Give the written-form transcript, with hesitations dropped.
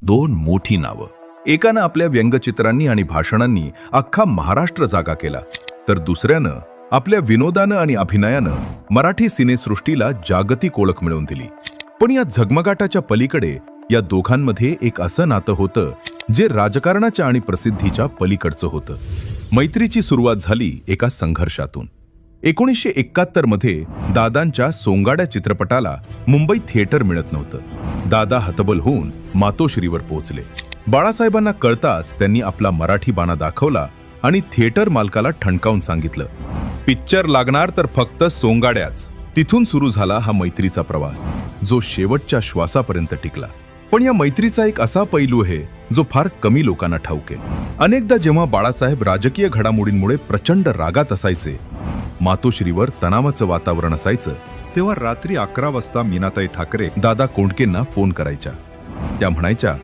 दोन मोठी नावं. एकानं आपल्या व्यंगचित्रांनी आणि भाषणांनी अख्खा महाराष्ट्र जागा केला, तर दुसऱ्यानं आपल्या विनोदानं आणि अभिनयानं मराठी सिनेसृष्टीला जागतिक ओळख मिळवून दिली. पण या झगमगाटाच्या पलीकडे या दोघांमध्ये एक असं नातं होतं जे राजकारणाच्या आणि प्रसिद्धीच्या पलीकडचं होतं. मैत्रीची सुरुवात झाली एका संघर्षातून. 1971 मध्ये दादांच्या सोंगाड्या चित्रपटाला मुंबईत थिएटर मिळत नव्हतं. दादा हतबल होऊन मातोश्रीवर पोहोचले. बाळासाहेबांना कळताच त्यांनी आपला मराठी बाणा दाखवला आणि थिएटर मालकाला ठणकावून सांगितलं, पिक्चर लागणार तर फक्त सोंगाड्याच. तिथून सुरू झाला हा मैत्रीचा प्रवास, जो शेवटच्या श्वासापर्यंत टिकला. पण या मैत्रीचा एक असा पैलू आहे जो फार कमी लोकांना ठाऊक आहे. अनेकदा जेव्हा बाळासाहेब राजकीय घडामोडींमुळे प्रचंड रागात असायचे, मातोश्रीवर तणावाचं वातावरण असायचं, तेव्हा रात्री 11 वाजता मीनाताई ठाकरे दादा कोंडकेंना फोन करायच्या. त्या म्हणायच्या,